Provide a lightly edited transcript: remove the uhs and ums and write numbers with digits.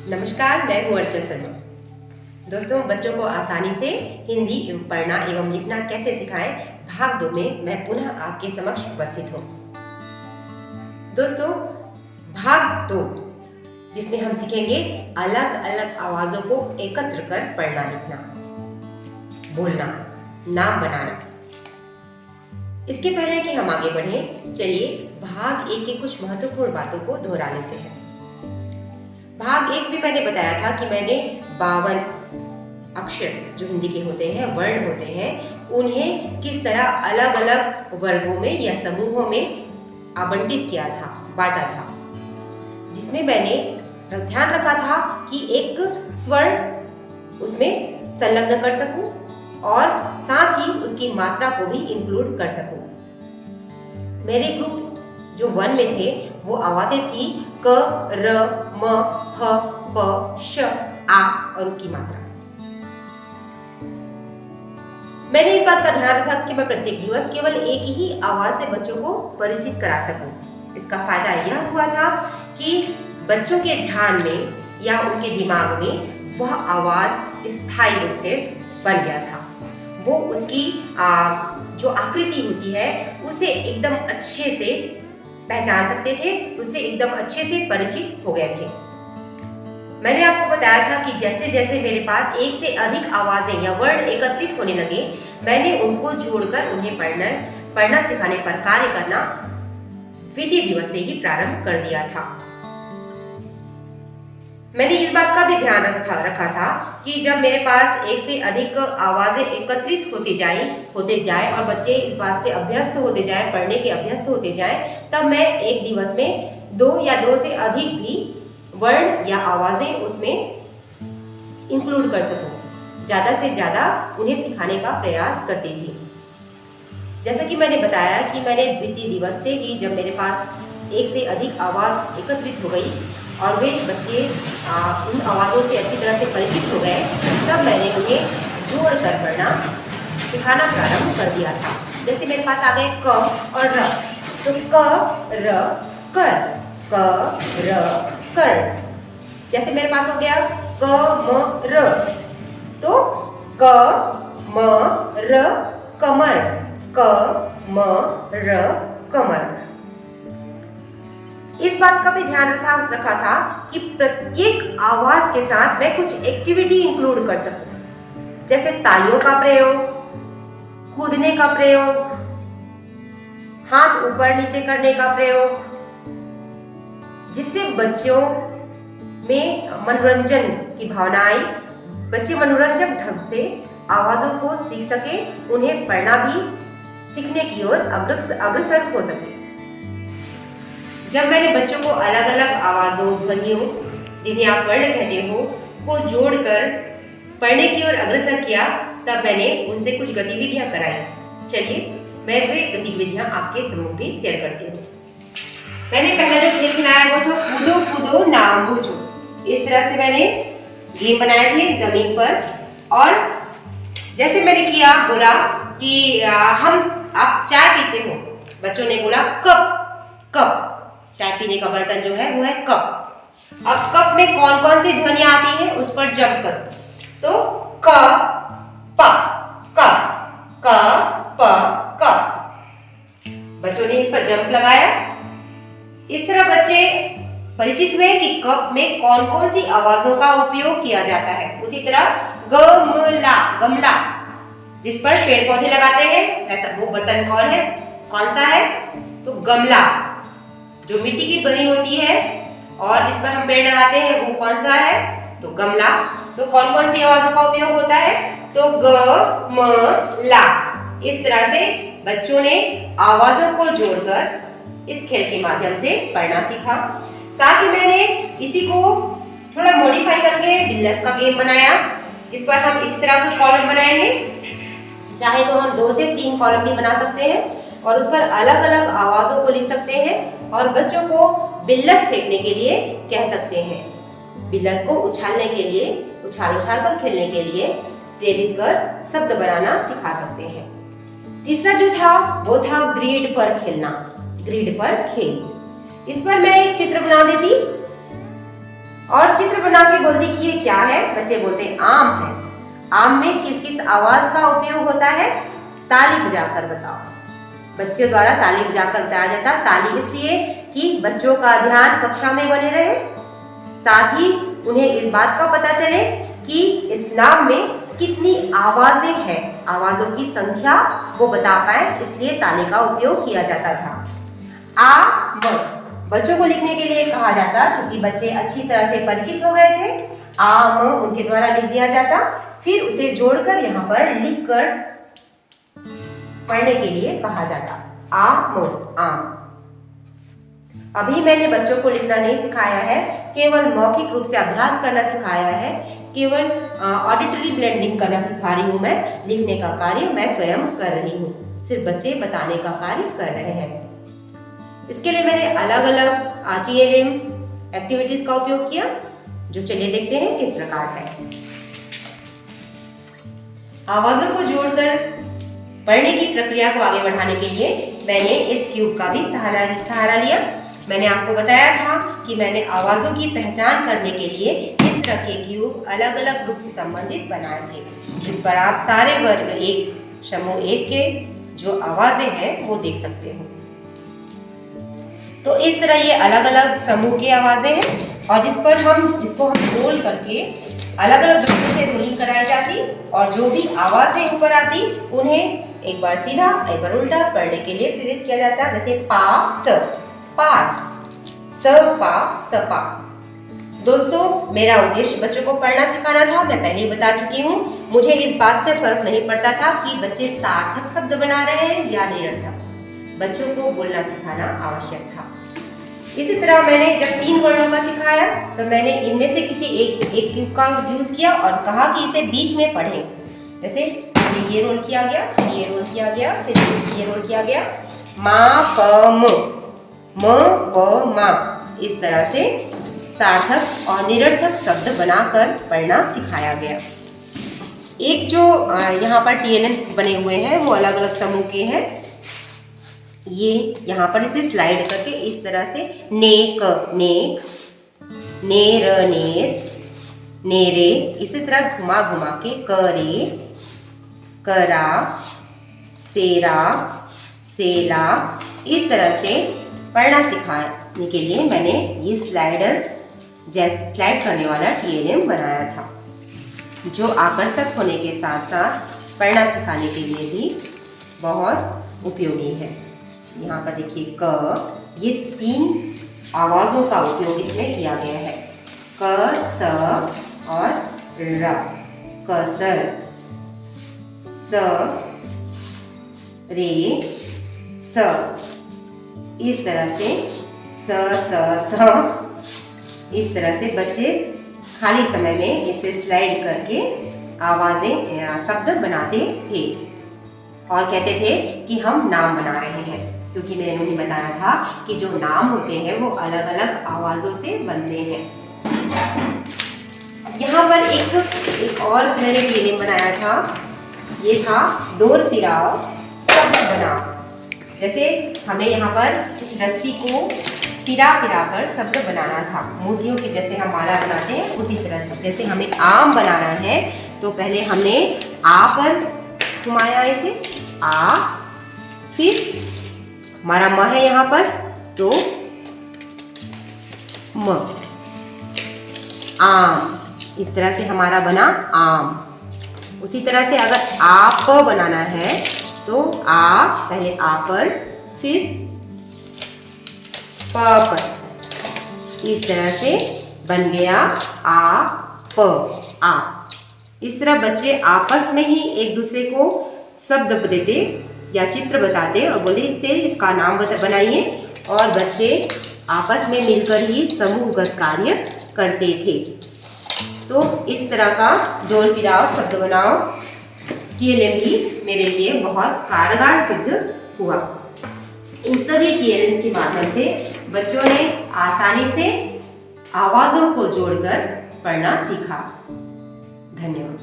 नमस्कार, मैं हूँ अर्चना शर्मा। दोस्तों, बच्चों को आसानी से हिंदी पढ़ना एवं लिखना कैसे सिखाएं, भाग 2 में मैं पुनः आपके समक्ष उपस्थित हूँ। दोस्तों, भाग 2 जिसमें हम सीखेंगे अलग अलग आवाजों को एकत्र कर पढ़ना, लिखना, बोलना, नाम बनाना। इसके पहले कि हम आगे बढ़ें, चलिए भाग 1 के कुछ महत्वपूर्ण बातों को दोहरा लेते हैं। भाग 1 में मैंने बताया था कि मैंने 52 अक्षर जो हिंदी के होते हैं, वर्ण होते हैं, उन्हें किस तरह अलग अलग वर्गों में या समूहों में आवंटित किया था, बांटा था, जिसमें मैंने ध्यान रखा था कि एक स्वर्ण उसमें संलग्न कर सकूं और साथ ही उसकी मात्रा को भी इंक्लूड कर सकूं। मेरे ग्रुप जो 1 में थे वो आवाजें थी क, र, म, ह, प, श, आ और उसकी मात्रा। मैंने इस बात का ध्यान रखा कि मैं प्रत्येक दिवस केवल एक ही आवाज से बच्चों को परिचित करा सकूं। इसका फायदा यह हुआ था कि बच्चों के ध्यान में या उनके दिमाग में वह आवाज स्थायी रूप से बन गया था। वो उसकी जो आकृति होती है उसे एकदम अच्छे से पहचान सकते थे, उससे एकदम अच्छे से परिचित हो गए थे। मैंने आपको बताया था कि जैसे जैसे मेरे पास एक से अधिक आवाजें या वर्ण एकत्रित होने लगे, मैंने उनको जोड़कर उन्हें पढ़ना सिखाने पर कार्य करना द्वितीय दिवस से ही प्रारंभ कर दिया था। मैंने इस बात का भी ध्यान रखा था कि जब मेरे पास एक से अधिक आवाजें एकत्रित होते जाए और बच्चे इस बात से अभ्यस्त होते जाए, पढ़ने के अभ्यस्त होते जाए, तब मैं एक दिवस में 2 या 2 से अधिक भी वर्ण या आवाजें उसमें इंक्लूड कर सकूं। ज्यादा से ज्यादा उन्हें सिखाने का प्रयास करती थी। जैसा कि मैंने बताया कि मैंने द्वितीय दिवस से ही जब मेरे पास एक से अधिक आवाज एकत्रित हो गई और वे बच्चे उन आवाज़ों से अच्छी तरह से परिचित हो गए, तब मैंने उन्हें जोड़ कर पढ़ना सिखाना प्रारंभ कर दिया था। जैसे मेरे पास आ गए क और र, तो क र कर, क र कर। जैसे मेरे पास हो गया क म र, तो क म र कमर, क म र कमर। इस बात का भी ध्यान रखा था कि प्रत्येक आवाज के साथ मैं कुछ एक्टिविटी इंक्लूड कर सकूं, जैसे तालियों का प्रयोग, कूदने का प्रयोग, हाथ ऊपर नीचे करने का प्रयोग, जिससे बच्चों में मनोरंजन की भावना आई। बच्चे मनोरंजक ढंग से आवाजों को सीख सके, उन्हें पढ़ना भी सीखने की ओर अग्रसर हो सके। जब मैंने बच्चों को अलग अलग आवाजों, ध्वनियों, जिन्हें आप वर्ण कहते हो, को जोड़कर पढ़ने की ओर अग्रसर किया, तब मैंने उनसे कुछ गतिविधियां कराई। चलिए मैं वे गतिविधियां आपके सम्मुख भी शेयर करती हूँ। मैंने पहला जो खेल खिलाया वो था कूदो कूदो नाम बूझो। इस तरह से मैंने गेम बनाए थे जमीन पर, और जैसे मैंने किया, बोला कि आप चाय पीते हो। बच्चों ने बोला कप। चाय पीने का बर्तन जो है वो है कप। अब कप में कौन कौन सी ध्वनियां आती है उस पर जंप करो। तो क प क प क। बच्चों ने इस पर जंप लगाया। इस तरह बच्चे परिचित हुए कि कप में कौन कौन सी आवाजों का उपयोग किया जाता है। उसी तरह गमला, जिस पर पेड़ पौधे लगाते हैं, ऐसा वो बर्तन कौन सा है? तो गमला, जो मिट्टी की बनी होती है और जिस पर हम पेड़ लगाते हैं वो कौन सा है? तो गमला। तो कौन कौन सी आवाजों का उपयोग होता है? तो ग म ला। इस तरह से बच्चों ने आवाजों को जोड़कर इस खेल के माध्यम से पढ़ना सीखा। साथ ही मैंने इसी को थोड़ा मॉडिफाई करके बिल्लस का गेम बनाया, जिस पर हम इसी तरह के कॉलम बनाएंगे। चाहे तो हम 2 से 3 कॉलम भी बना सकते हैं और उस पर अलग अलग आवाजों को लिख सकते हैं और बच्चों को बिल्लस फेंकने के लिए कह सकते हैं। बिल्लस को उछालने के लिए, उछाल कर खेलने के लिए प्रेरित कर शब्द बनाना सिखा सकते हैं। तीसरा जो था वो था ग्रिड पर खेलना, ग्रिड पर खेल। इस पर मैं एक चित्र बना देती और चित्र बना के बोलती कि ये क्या है। बच्चे बोलते हैं आम है। आम में किस किस आवाज का उपयोग होता है? ताली बजाकर बताओ। बच्चे द्वारा ताली बजाकर बताया जाता है। ताली इसलिए कि बच्चों का ध्यान कक्षा में बने रहे, साथ ही उन्हें इस बात का पता चले कि इस नाम में कितनी आवाजें हैं, आवाजों की संख्या वो बता पाए, इसलिए ताली का उपयोग किया जाता था। आम बच्चों को लिखने के लिए कहा जाता, क्योंकि बच्चे अच्छी तरह से परिचित हो गए थे। आम उनके द्वारा लिख दिया जाता, फिर उसे जोड़कर यहाँ पर लिखकर पढ़ने के लिए कहा जाता। आम। अभी मैंने बच्चों को लिखना नहीं सिखाया है, केवल मौखिक रूप से अभ्यास करना सिखाया है, केवल ऑडिटरी ब्लेंडिंग करना सिखा रही हूँ मैं। लिखने का कार्य मैं स्वयं कर रही हूँ, सिर्फ बच्चे बताने का कार्य कर रहे हैं। इसके लिए मैंने अलग अलग TLM एक्टिविटीज का उपयोग किया, जो चलिए देखते हैं किस प्रकार है। आवाजों को जोड़कर पढ़ने की प्रक्रिया को आगे बढ़ाने के लिए मैंने इस क्यूब का भी सहारा लिया। मैंने आपको बताया था कि मैंने आवाजों की पहचान करने के लिए इस तरह के क्यूब अलग अलग ग्रुप से संबंधित बनाए थे, जिस पर आप सारे वर्ग एक समूह एक के जो आवाजें हैं वो देख सकते हो। तो इस तरह ये अलग अलग समूह की आवाजें हैं, और जिसको हम रोल करके अलग अलग ग्रुपों से रोलिंग कराई जाती, और जो भी आवाजें ऊपर आती उन्हें एक बार सीधा एक बार उल्टा पढ़ने के लिए प्रेरित किया जाता। जैसे पास, पा सपा। दोस्तों, मेरा उद्देश्य बच्चों को पढ़ना सिखाना था, मैं पहले ही बता चुकी हूँ। मुझे इस बात से फर्क नहीं पड़ता था कि बच्चे सार्थक शब्द बना रहे हैं या निरर्थक, बच्चों को बोलना सिखाना आवश्यक था। इसी तरह मैंने जब 3 वर्णों का सिखाया तो मैंने इनमें से किसी एक क्यूब का यूज किया और कहा कि इसे बीच में पढ़ें। जैसे ये रोल किया गया, फिर ये रोल किया गया, फिर ये रोल किया गया। म प मा, इस तरह से सार्थक और निरर्थक शब्द बनाकर पढ़ना सिखाया गया। एक जो यहाँ पर TLM बने हुए हैं वो अलग अलग समूह के हैं। ये यहाँ पर इसे स्लाइड करके इस तरह से नेक, नेर, नेरे, इसी तरह घुमा घुमा के करे, करा, सेरा, सेला, इस तरह से पढ़ना सिखाने के लिए मैंने ये स्लाइड करने वाला TLM बनाया था, जो आकर्षक होने के साथ साथ पढ़ना सिखाने के लिए भी बहुत उपयोगी है। यहाँ पर देखिए क, ये 3 आवाजों का उपयोग इसमें किया गया है, क, स और र। कसर, स, रे, स, इस तरह से स, इस तरह से बच्चे खाली समय में इसे स्लाइड करके आवाजें शब्द बनाते थे और कहते थे कि हम नाम बना रहे हैं, क्योंकि मैंने उन्हें बताया था कि जो नाम होते हैं वो अलग अलग आवाजों से बनते हैं। यहाँ पर एक और मैंने TLM बनाया था, ये था डोर पिराव शब्द बनाओ। जैसे हमें यहाँ पर इस रस्सी को पिरा कर शब्द बनाना था, मोतियों की जैसे हम माला बनाते हैं उसी तरह से। जैसे हमें आम बनाना है तो पहले हमने आ पर घुमाया इसे, आ, फिर हमारा म है यहाँ पर तो म, आम, इस तरह से हमारा बना आम। उसी तरह से अगर आप बनाना है तो आ, पहले आ पर, फिर प पर, इस तरह से बन गया आ, प, आ। इस तरह बच्चे आपस में ही एक दूसरे को शब्द देते या चित्र बताते और बोलते इसका नाम बनाइए, और बच्चे आपस में मिलकर ही समूहगत कार्य करते थे। तो इस तरह का डोल पिराव शब्द बनाओ TLM भी मेरे लिए बहुत कारगर सिद्ध हुआ। इन सभी TLMs के माध्यम से बच्चों ने आसानी से आवाजों को जोड़कर पढ़ना सीखा। धन्यवाद।